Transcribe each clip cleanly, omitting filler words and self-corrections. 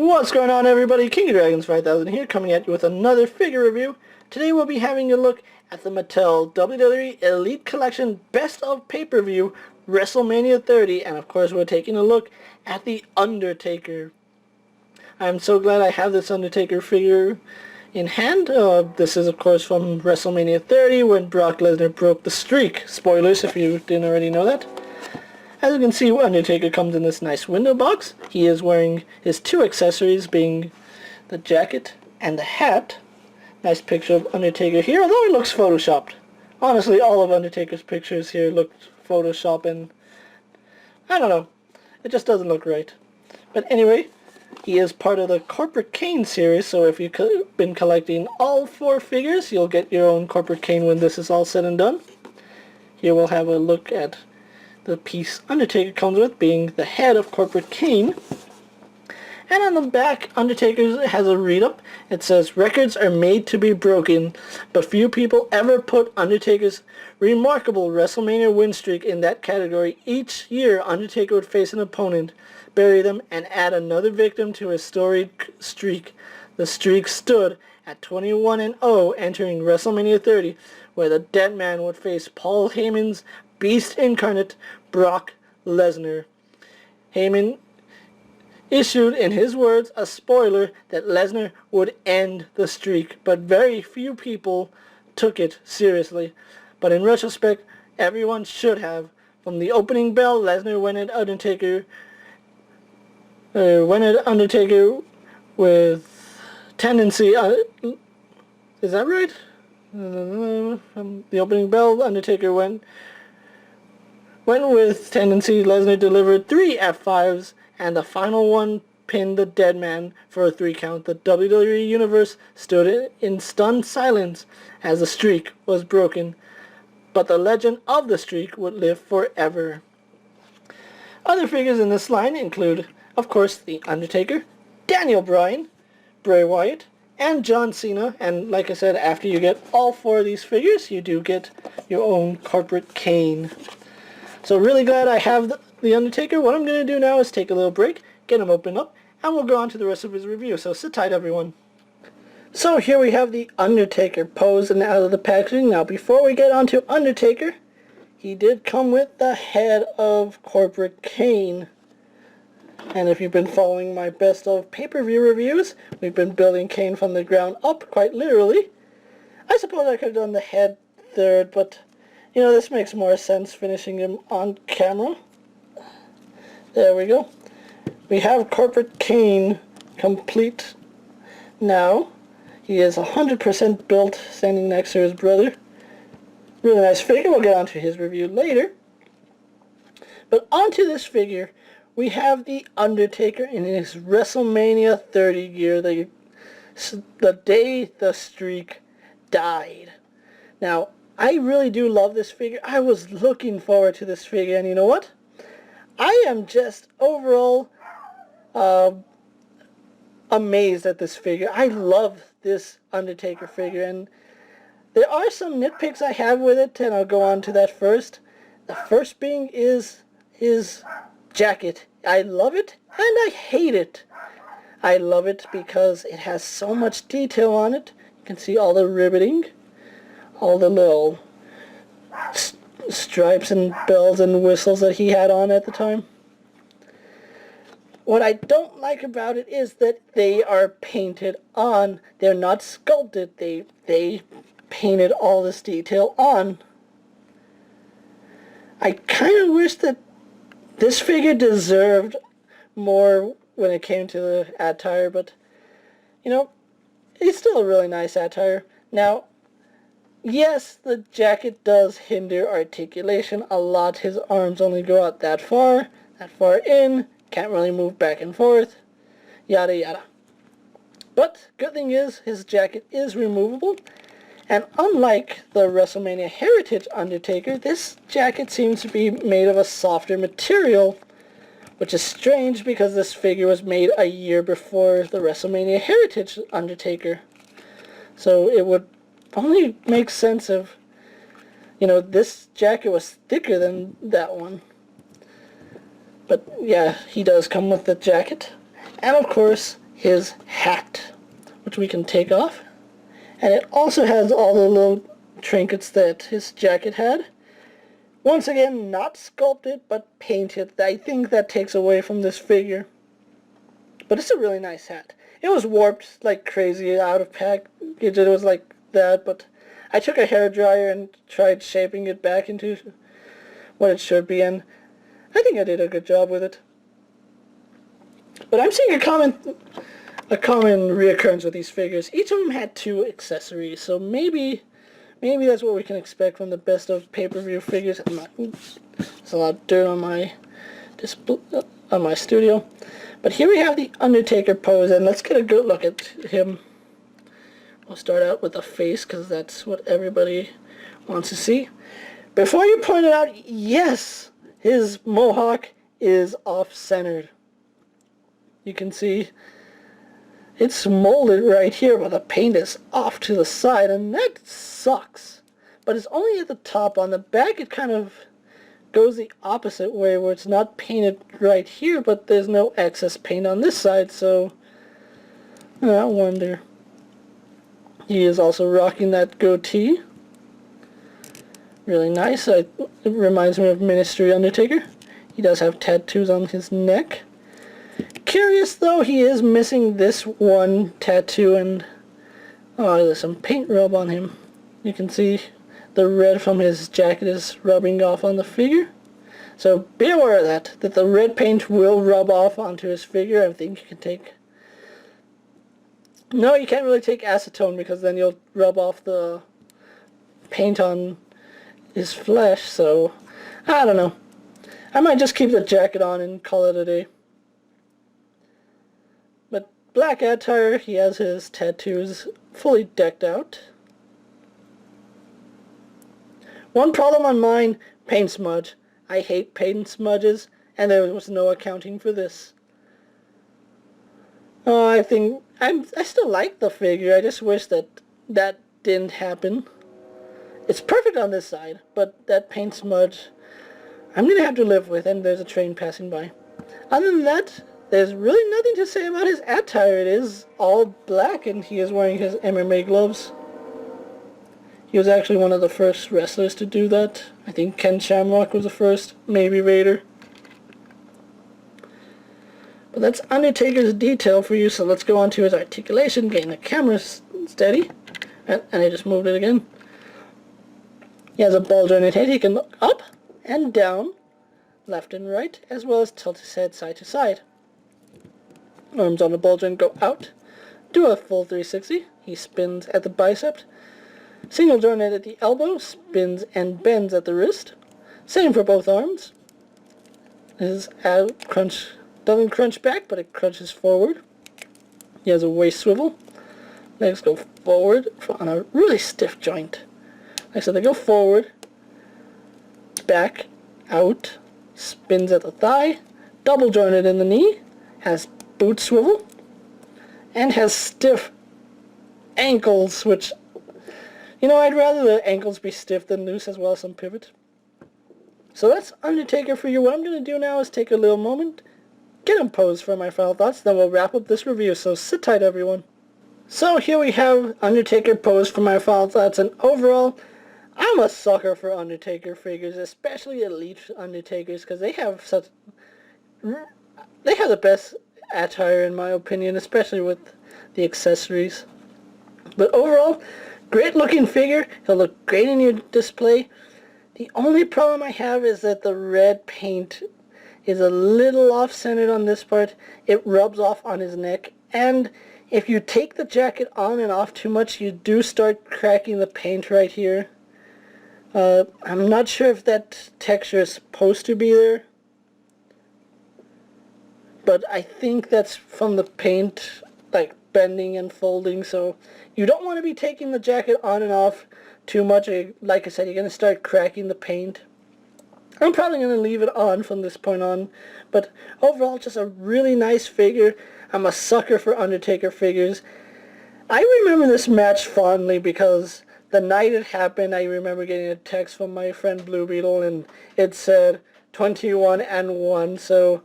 What's going on, everybody? King of Dragons 5000 here, coming at you with another figure review. Today we'll be having a look at the Mattel WWE Elite Collection Best of Pay-Per-View Wrestlemania 30, and of course we're taking a look at the Undertaker. I'm so glad I have this Undertaker figure in hand. This is of course from WrestleMania 30 when Brock Lesnar broke the streak. Spoilers if you didn't already know that. As you can see, Undertaker comes in this nice window box. He is wearing his two accessories, being the jacket and the hat. Nice picture of Undertaker here, although he looks photoshopped. Honestly, all of Undertaker's pictures here look photoshopped, and I don't know. It just doesn't look right. But anyway, he is part of the Corporate Kane series, so if you've been collecting all 4 figures, you'll get your own Corporate Kane when this is all said and done. Here we'll have a look at the piece Undertaker comes with, being the head of Corporate Kane. And on the back, Undertaker has a read-up. It says, "Records are made to be broken, but few people ever put Undertaker's remarkable WrestleMania win streak in that category. Each year, Undertaker would face an opponent, bury them, and add another victim to his storied streak. The streak stood at 21-0 entering WrestleMania 30, where the dead man would face Paul Heyman's Beast Incarnate, Brock Lesnar. Heyman issued, in his words, a spoiler that Lesnar would end the streak, but very few people took it seriously. But in retrospect, everyone should have. From the opening bell, Lesnar went at Undertaker with tendency. Is that right? From the opening bell, Undertaker went with tendency. Lesnar delivered 3 F5s, and the final one pinned the dead man for a 3 count. The WWE Universe stood in stunned silence as the streak was broken, but the legend of the streak would live forever. Other figures in this line include, of course, The Undertaker, Daniel Bryan, Bray Wyatt, and John Cena. And like I said, after you get all 4 of these figures, you do get your own Corporate Kane. So really glad I have the Undertaker. What I'm going to do now is take a little break, get him opened up, and we'll go on to the rest of his review. So sit tight, everyone. So here we have the Undertaker posed and out of the packaging. Now before we get on to Undertaker, he did come with the head of Corporate Kane. And if you've been following my best of pay-per-view reviews, we've been building Kane from the ground up, quite literally. I suppose I could have done the head third, but you know, this makes more sense finishing him on camera. There we go. We have Corporate Kane complete now. He is 100% built, standing next to his brother. Really nice figure. We'll get onto his review later. But onto this figure, we have the Undertaker in his WrestleMania 30 gear, the day the streak died. Now, I really do love this figure. I was looking forward to this figure, and you know what? I am just overall amazed at this figure. I love this Undertaker figure, and there are some nitpicks I have with it, and I'll go on to that first. The first being is his jacket. I love it, and I hate it. I love it because it has so much detail on it. You can see all the ribbiting, all the little stripes and bells and whistles that he had on at the time. What I don't like about it is that they are painted on. They're not sculpted. They painted all this detail on. I kind of wish that this figure deserved more when it came to the attire, but you know, it's still a really nice attire. Now, yes, the jacket does hinder articulation a lot. His arms only go out that far in, can't really move back and forth, yada yada. But good thing is, his jacket is removable, and unlike the WrestleMania Heritage Undertaker, this jacket seems to be made of a softer material, which is strange because this figure was made a year before the WrestleMania Heritage Undertaker. So it would only make sense if, you know, this jacket was thicker than that one. But yeah, he does come with the jacket. And of course, his hat, which we can take off. And it also has all the little trinkets that his jacket had. Once again, not sculpted, but painted. I think that takes away from this figure. But it's a really nice hat. It was warped like crazy out of package. It was like that, but I took a hairdryer and tried shaping it back into what it should be, and I think I did a good job with it. But I'm seeing a common reoccurrence with these figures. Each of them had 2 accessories, so maybe that's what we can expect from the best of pay-per-view figures. There's a lot of dirt on my studio. But here we have the Undertaker pose, and let's get a good look at him. We'll start out with the face, because that's what everybody wants to see. Before you point it out, yes, his mohawk is off-centered. You can see it's molded right here, but the paint is off to the side, and that sucks. But it's only at the top. On the back, it kind of goes the opposite way, where it's not painted right here, but there's no excess paint on this side, so I wonder. He is also rocking that goatee. Really nice. It reminds me of Ministry Undertaker. He does have tattoos on his neck. Curious though, he is missing this one tattoo, and there's some paint rub on him. You can see the red from his jacket is rubbing off on the figure. So be aware of that the red paint will rub off onto his figure. I think you can take... No, you can't really take acetone, because then you'll rub off the paint on his flesh, so I don't know. I might just keep the jacket on and call it a day. But black attire, he has his tattoos fully decked out. One problem on mine, paint smudge. I hate paint smudges, and there was no accounting for this. I think I still like the figure. I just wish that didn't happen. It's perfect on this side, but that paint smudge I'm gonna have to live with, and there's a train passing by. Other than that, there's really nothing to say about his attire. It is all black, and he is wearing his MMA gloves. He was actually one of the first wrestlers to do that. I think Ken Shamrock was the first, maybe Vader. But that's Undertaker's detail for you, so let's go on to his articulation, getting the camera steady. And I just moved it again. He has a bulge on his head. He can look up and down, left and right, as well as tilt his head side to side. Arms on the bulge and go out. Do a full 360. He spins at the bicep. Single jointed at the elbow, spins and bends at the wrist. Same for both arms. His crunch doesn't crunch back, but it crunches forward. He has a waist swivel. Legs go forward on a really stiff joint. Like I said, they go forward, back, out, spins at the thigh, double jointed in the knee, has boot swivel, and has stiff ankles, which, I'd rather the ankles be stiff than loose, as well as some pivot. So that's Undertaker for you. What I'm going to do now is take a little moment, get him posed for my final thoughts, then we'll wrap up this review, so sit tight everyone. So here we have Undertaker posed for my final thoughts, and overall, I'm a sucker for Undertaker figures, especially Elite Undertakers, because they have the best attire in my opinion, especially with the accessories. But overall, great looking figure. He'll look great in your display. The only problem I have is that the red paint is a little off-centered on this part. It rubs off on his neck, and if you take the jacket on and off too much, you do start cracking the paint right here. I'm not sure if that texture is supposed to be there, but I think that's from the paint, like bending and folding, so you don't want to be taking the jacket on and off too much. Like I said, you're going to start cracking the paint. I'm probably going to leave it on from this point on, but overall, just a really nice figure. I'm a sucker for Undertaker figures. I remember this match fondly because the night it happened, I remember getting a text from my friend Blue Beetle, and it said 21-1, so,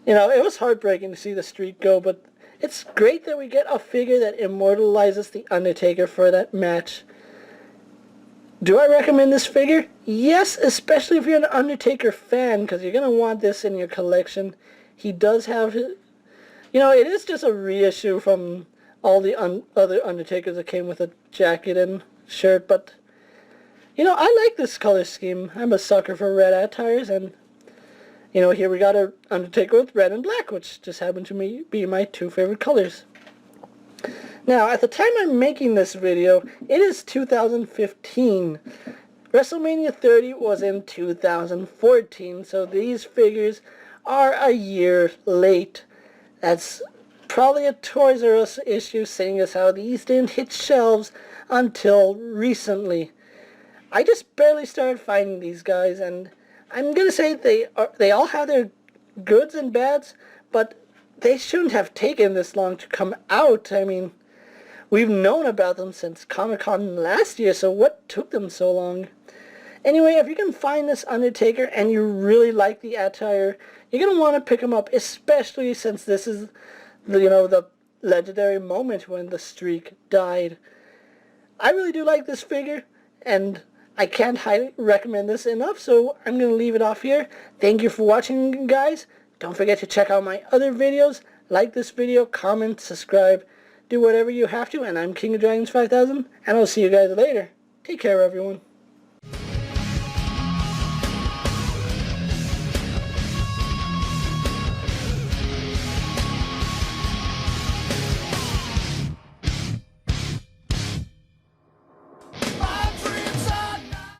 it was heartbreaking to see the streak go, but It's great that we get a figure that immortalizes The Undertaker for that match. Do I recommend this figure? Yes, especially if you're an Undertaker fan, because you're going to want this in your collection. He does have, it is just a reissue from all the other Undertakers that came with a jacket and shirt, but, I like this color scheme. I'm a sucker for red attires, and, here we got a Undertaker with red and black, which just happen to be my two favorite colors. Now, at the time I'm making this video, it is 2015. WrestleMania 30 was in 2014, so these figures are a year late. That's probably a Toys R Us issue, seeing as how these didn't hit shelves until recently. I just barely started finding these guys, and I'm gonna say they all have their goods and bads, but they shouldn't have taken this long to come out. I mean, we've known about them since Comic-Con last year, so what took them so long? Anyway, if you can find this Undertaker and you really like the attire, you're going to want to pick him up, especially since this is, the legendary moment when the streak died. I really do like this figure, and I can't highly recommend this enough, so I'm going to leave it off here. Thank you for watching, guys. Don't forget to check out my other videos. Like this video, comment, subscribe, do whatever you have to, and I'm King of Dragons 5000, and I'll see you guys later. Take care, everyone.